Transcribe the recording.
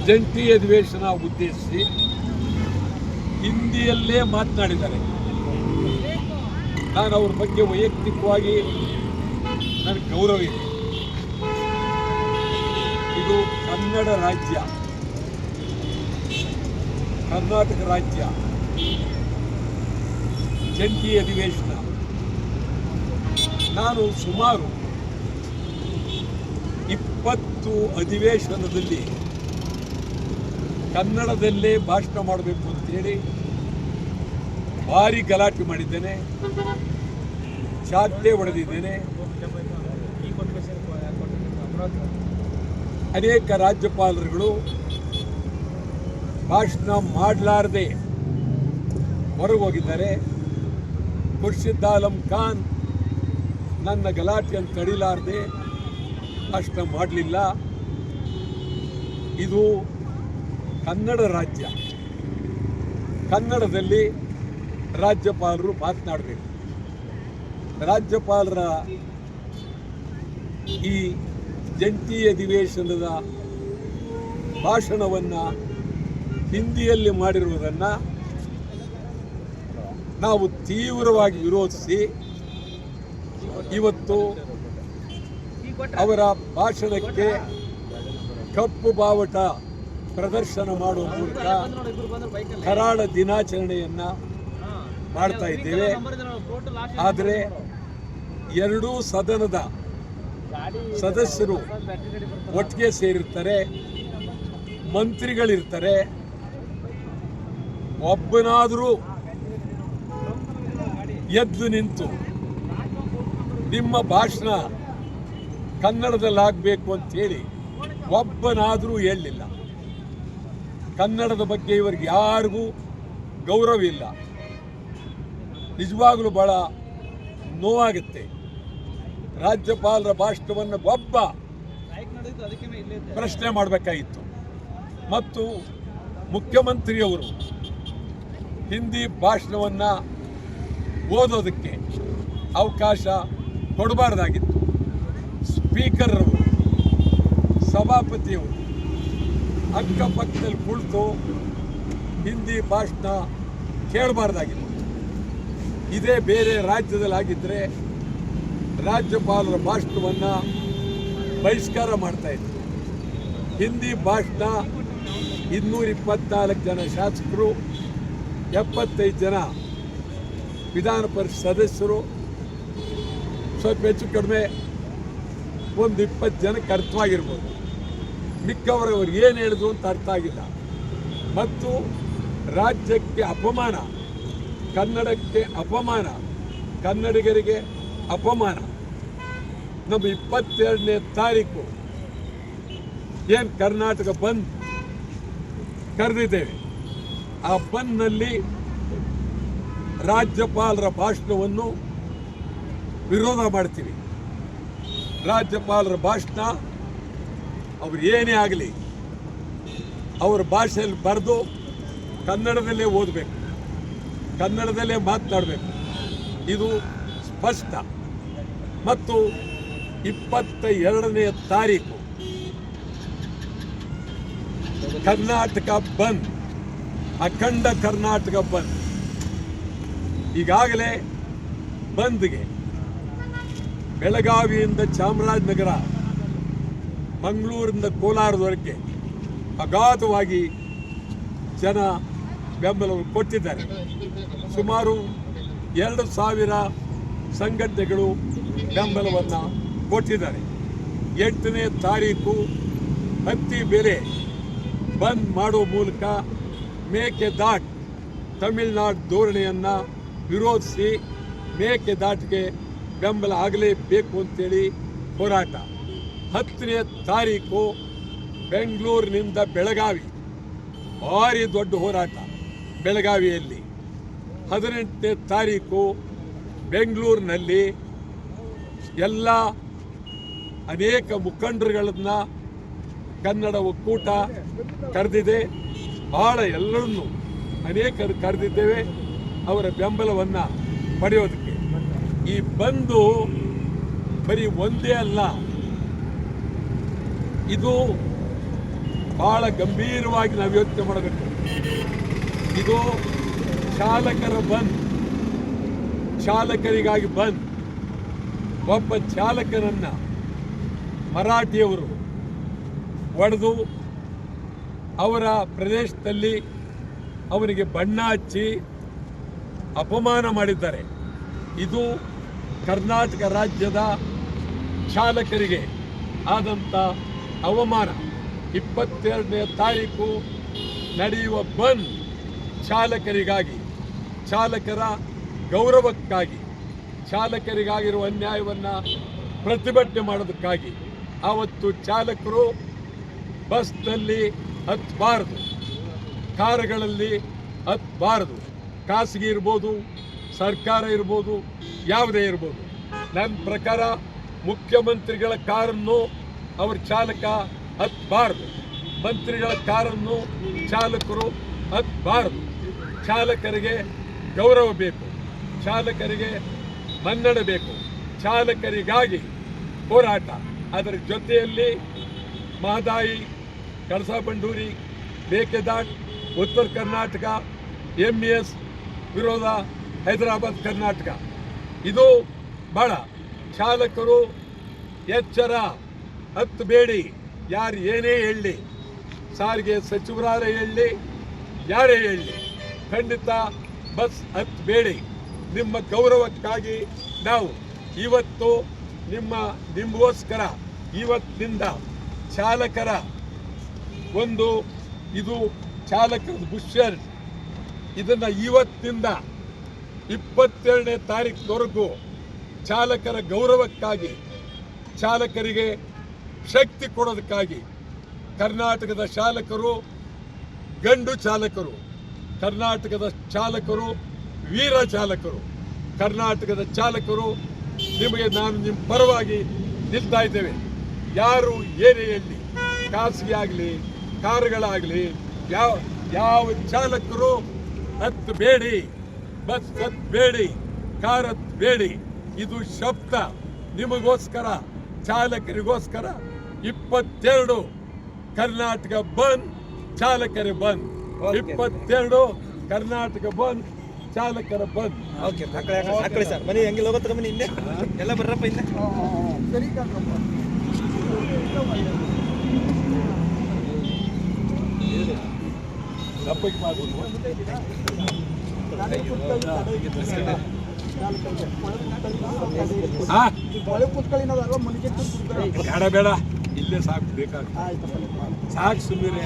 ಜಂಟಿ ಅಧಿವೇಶನ ಉದ್ದೇಶಿಸಿ ಹಿಂದಿಯಲ್ಲೇ ಮಾತನಾಡಿದ್ದಾರೆ. ನಾನು ಅವ್ರ ಬಗ್ಗೆ ವೈಯಕ್ತಿಕವಾಗಿ ನನಗೆ ಗೌರವ ಇದೆ. ಇದು ಕನ್ನಡ ರಾಜ್ಯ, ಕರ್ನಾಟಕ ರಾಜ್ಯ ಜಂಟಿ ಅಧಿವೇಶನ. ನಾನು ಸುಮಾರು 20 ಅಧಿವೇಶನದಲ್ಲಿ ಕನ್ನಡದಲ್ಲೇ ಭಾಷಣ ಮಾಡಬೇಕು ಅಂತೇಳಿ ಭಾರಿ ಗಲಾಟೆ ಮಾಡಿದ್ದೇನೆ, ಚಾತೆ ಹೊಡೆದಿದ್ದೇನೆ. ಅನೇಕ ರಾಜ್ಯಪಾಲರುಗಳು ಭಾಷಣ ಮಾಡಲಾರದೆ ಹೊರಗೋಗಿದ್ದಾರೆ. ಖುರ್ಷಿದ್ ಆಲಂ ಖಾನ್ ನನ್ನ ಗಲಾಟೆಯನ್ನು ತಡಿಲಾರದೆ ಭಾಷಣ ಮಾಡಲಿಲ್ಲ. ಇದು ಕನ್ನಡ ರಾಜ್ಯ, ಕನ್ನಡದಲ್ಲಿ ರಾಜ್ಯಪಾಲರು ಮಾತನಾಡಬೇಕು. ರಾಜ್ಯಪಾಲರ ಈ ಜಂಟಿ ಅಧಿವೇಶನದ ಭಾಷಣವನ್ನು ಹಿಂದಿಯಲ್ಲಿ ಮಾಡಿರುವುದನ್ನು ನಾವು ತೀವ್ರವಾಗಿ ವಿರೋಧಿಸಿ ಇವತ್ತು ಅವರ ಭಾಷಣಕ್ಕೆ ಕಪ್ಪು ಬಾವುಟ ಪ್ರದರ್ಶನ ಮಾಡುವ ಮೂಲಕ ಕರಾಳ ದಿನಾಚರಣೆಯನ್ನು ಮಾಡ್ತಾ ಇದ್ದೇವೆ. ಆದರೆ ಎರಡೂ ಸದನದ ಸದಸ್ಯರು ಒಟ್ಟಿಗೆ ಸೇರಿರ್ತಾರೆ, ಮಂತ್ರಿಗಳಿರ್ತಾರೆ. ಒಬ್ಬನಾದರೂ ಎದ್ದು ನಿಂತು ನಿಮ್ಮ ಭಾಷಣ ಕನ್ನಡದಲ್ಲಾಗಬೇಕು ಅಂತೇಳಿ ಒಬ್ಬನಾದರೂ ಹೇಳಲಿಲ್ಲ. ಕನ್ನಡದ ಬಗ್ಗೆ ಇವರಿಗೆ ಯಾರಿಗೂ ಗೌರವ ಇಲ್ಲ. ನಿಜವಾಗಲೂ ಭಾಳ ನೋವಾಗುತ್ತೆ. ರಾಜ್ಯಪಾಲರ ಭಾಷಣವನ್ನು ಒಬ್ಬ ಪ್ರಶ್ನೆ ಮಾಡಬೇಕಾಗಿತ್ತು. ಮತ್ತು ಮುಖ್ಯಮಂತ್ರಿಯವರು ಹಿಂದಿ ಭಾಷಣವನ್ನು ಓದೋದಕ್ಕೆ ಅವಕಾಶ ಕೊಡಬಾರ್ದಾಗಿತ್ತು. ಸ್ಪೀಕರ್ ಅವರು, ಸಭಾಪತಿಯವರು ಅಕ್ಕಪಕ್ಕದಲ್ಲಿ ಕುಳಿತು ಹಿಂದಿ ಭಾಷಣ ಕೇಳಬಾರ್ದಾಗಿತ್ತು. ಇದೇ ಬೇರೆ ರಾಜ್ಯದಲ್ಲಿ ಆಗಿದ್ದರೆ ರಾಜ್ಯಪಾಲರ ಭಾಷಣವನ್ನು ಬಹಿಷ್ಕಾರ ಮಾಡ್ತಾಯಿದ್ರು. ಹಿಂದಿ ಭಾಷಣ 224 ಜನ ಶಾಸಕರು, 75 ಜನ ವಿಧಾನ ಪರಿಷತ್ ಸದಸ್ಯರು, ಸ್ವಲ್ಪ ಹೆಚ್ಚು ಕಡಿಮೆ ಒಂದು 20 ಜನಕ್ಕೆ ಅರ್ಥವಾಗಿರ್ಬೋದು. ಮಿಕ್ಕವರವರು ಏನು ಹೇಳಿದ್ರು ಅಂತ ಅರ್ಥ ಆಗಿಲ್ಲ. ಮತ್ತು ರಾಜ್ಯಕ್ಕೆ ಅಪಮಾನ, ಕನ್ನಡಕ್ಕೆ ಅಪಮಾನ, ಕನ್ನಡಿಗರಿಗೆ ಅಪಮಾನ. ನಮ್ಮ 22ನೇ ತಾರೀಕು ಏನು ಕರ್ನಾಟಕ ಬಂದ್ ಕರೆದಿದ್ದೇವೆ. ಆ ಬಂದ್ನಲ್ಲಿ ರಾಜ್ಯಪಾಲರ ಭಾಷಣವನ್ನು ವಿರೋಧ ಮಾಡ್ತೀವಿ. ರಾಜ್ಯಪಾಲರ ಭಾಷಣ ಅವ್ರು ಏನೇ ಆಗಲಿ ಅವ್ರ ಭಾಷೆಯಲ್ಲಿ ಬರೆದು ಕನ್ನಡದಲ್ಲೇ ಓದಬೇಕು, ಕನ್ನಡದಲ್ಲೇ ಮಾತನಾಡಬೇಕು. ಇದು ಸ್ಪಷ್ಟ. ಮತ್ತು 22ನೇ ತಾರೀಕು ಕರ್ನಾಟಕ ಬಂದ್, ಅಖಂಡ ಕರ್ನಾಟಕ ಬಂದ್. ಈಗಾಗಲೇ ಬಂದ್ಗೆ ಬೆಳಗಾವಿಯಿಂದ ಚಾಮರಾಜನಗರ, ಮಂಗಳೂರಿಂದ ಕೋಲಾರದವರೆಗೆ ಅಗಾಧವಾಗಿ ಜನ ಬೆಂಬಲವನ್ನು ಕೊಟ್ಟಿದ್ದಾರೆ. ಸುಮಾರು 2,000 ಸಂಘಟನೆಗಳು ಬೆಂಬಲವನ್ನು ಕೊಟ್ಟಿದ್ದಾರೆ. 8ನೇ ತಾರೀಕು ಹತ್ತಿ ಬೆಲೆ ಬಂದ್ ಮಾಡುವ ಮೂಲಕ ಮೇಕೆದಾಟು ತಮಿಳುನಾಡು ಧೋರಣೆಯನ್ನು ವಿರೋಧಿಸಿ ಮೇಕೆದಾಟಿಗೆ ಬೆಂಬಲ ಆಗಲೇಬೇಕು ಅಂತೇಳಿ ಹೋರಾಟ. 10ನೇ ತಾರೀಕು ಬೆಂಗಳೂರಿನಿಂದ ಬೆಳಗಾವಿ ಭಾರಿ ದೊಡ್ಡ ಹೋರಾಟ ಬೆಳಗಾವಿಯಲ್ಲಿ. 18ನೇ ತಾರೀಕು ಬೆಂಗಳೂರಿನಲ್ಲಿ ಎಲ್ಲ ಅನೇಕ ಮುಖಂಡರುಗಳನ್ನು ಕನ್ನಡ ಒಕ್ಕೂಟ ಕರೆದಿದೆ. ಭಾಳ ಎಲ್ಲರನ್ನೂ ಅನೇಕರು ಕರೆದಿದ್ದೇವೆ ಅವರ ಬೆಂಬಲವನ್ನು ಪಡೆಯೋದಕ್ಕೆ. ಈ ಬಂದು ಬರೀ ಒಂದೇ ಅಲ್ಲ, ಇದು ಬಹಳ ಗಂಭೀರವಾಗಿ ನಾವು ಯೋಚನೆ ಮಾಡಬೇಕು. ಇದು ಚಾಲಕರ ಬಂದ್, ಚಾಲಕರಿಗಾಗಿ ಬಂದ್. ಒಬ್ಬ ಚಾಲಕನನ್ನ ಮರಾಠಿಯವರು ಹೊಡೆದು ಅವರ ಪ್ರದೇಶದಲ್ಲಿ ಅವನಿಗೆ ಬಣ್ಣ ಹಚ್ಚಿ ಅಪಮಾನ ಮಾಡಿದ್ದಾರೆ. ಇದು ಕರ್ನಾಟಕ ರಾಜ್ಯದ ಚಾಲಕರಿಗೆ ಆದಂಥ ಅವಮಾನ. 22ನೇ ತಾರೀಕು ನಡೆಯುವ ಬಂದ್ ಚಾಲಕರಿಗಾಗಿ, ಚಾಲಕರ ಗೌರವಕ್ಕಾಗಿ, ಚಾಲಕರಿಗಾಗಿರುವ ಅನ್ಯಾಯವನ್ನು ಪ್ರತಿಭಟನೆ ಮಾಡೋದಕ್ಕಾಗಿ. ಆವತ್ತು ಚಾಲಕರು ಬಸ್ನಲ್ಲಿ ಹತ್ತಬಾರದು, ಕಾರುಗಳಲ್ಲಿ ಹತ್ತಬಾರದು. ಖಾಸಗಿ ಇರ್ಬೋದು, ಸರ್ಕಾರ ಇರ್ಬೋದು, ಯಾವುದೇ ಇರ್ಬೋದು. ನನ್ನ ಪ್ರಕಾರ ಮುಖ್ಯಮಂತ್ರಿಗಳ ಕಾರನ್ನು ಅವ್ರ ಚಾಲಕ ಹತ್ತಬಾರದು, ಮಂತ್ರಿಗಳ ಕಾರನ್ನು ಚಾಲಕರು ಹತ್ತಬಾರದು. ಚಾಲಕರಿಗೆ ಗೌರವ ಬೇಕು, ಚಾಲಕರಿಗೆ ಮನ್ನಣೆ ಬೇಕು, ಚಾಲಕರಿಗಾಗಿ ಹೋರಾಟ. ಅದರ ಜೊತೆಯಲ್ಲಿ ಮಹದಾಯಿ, ಕಳಸಾ ಬಂಡೂರಿ, ಮೇಕೆದಾಟು, ಉತ್ತರ ಕರ್ನಾಟಕ, MES ವಿರೋಧ, ಹೈದರಾಬಾದ್ ಕರ್ನಾಟಕ. ಇದು ಭಾಳ ಚಾಲಕರು ಎಚ್ಚರ, ಹತ್ತಬೇಡಿ. ಯಾರು ಏನೇ ಹೇಳಲಿ, ಸಾರಿಗೆ ಸಚಿವರಾರೇ ಹೇಳಲಿ, ಯಾರೇ ಹೇಳಲಿ, ಖಂಡಿತ ಬಸ್ ಹತ್ತಬೇಡಿ. ನಿಮ್ಮ ಗೌರವಕ್ಕಾಗಿ ನಾವು ಇವತ್ತು ನಿಮಗೋಸ್ಕರ ಇವತ್ತಿನಿಂದ ಚಾಲಕರ ಒಂದು ಇದು ಚಾಲಕರ ಬುಷರ್, ಇದನ್ನು ಇವತ್ತಿನಿಂದ 22ನೇ ತಾರೀಕಿನವರೆಗೂ ಚಾಲಕರ ಗೌರವಕ್ಕಾಗಿ, ಚಾಲಕರಿಗೆ ಶಕ್ತಿ ಕೊಡೋದಕ್ಕಾಗಿ ಕರ್ನಾಟಕದ ಚಾಲಕರು, ಗಂಡು ಚಾಲಕರು, ಕರ್ನಾಟಕದ ಚಾಲಕರು, ವೀರ ಚಾಲಕರು, ಕರ್ನಾಟಕದ ಚಾಲಕರು ನಿಮಗೆ ನಾನು ನಿಮ್ಮ ಪರವಾಗಿ ನಿಲ್ತಾ ಇದ್ದೇವೆ. ಯಾರು ಏನೇ ಹೇಳಲಿ, ಖಾಸಗಿ ಆಗಲಿ, ಕಾರುಗಳಾಗಲಿ, ಯಾವ ಚಾಲಕರು ಹತ್ತಬೇಡಿ, ಬಸ್ ಹತ್ತಬೇಡಿ, ಕಾರ್ ಹತ್ತಬೇಡಿ. ಇದು ಶಬ್ದ ನಿಮಗೋಸ್ಕರ, ಚಾಲಕರಿಗೋಸ್ಕರ. 22 ಕರ್ನಾಟಕ ಬಂದ್, ಚಾಲಕರ ಬಂದ್. 22 ಕರ್ನಾಟಕ ಬಂದ್, ಚಾಲಕರ ಬಂದ್. ಓಕೆ, ಹಾಕೊಳ್ಳಿ ಸರ್. ಬನ್ನಿ, ಹೆಂಗೆ ಲೋಗೋ ತಗೊಂಬನ್ನಿ, ಹಿಂದೆ ಎಲ್ಲ ಬರ್ರಪ್ಪ ಹಿಂದೆ. ಸರಿ ದಪ್ಪಗೆ ಮಾಡ್ಬೋದು. ಬೇಡ ಬೇಡ, ಇಲ್ಲೇ ಸಾಕು, ಬೇಕಾಗ್ತದೆ. ಸಾಕು ಸುಮ್ಮನೆ.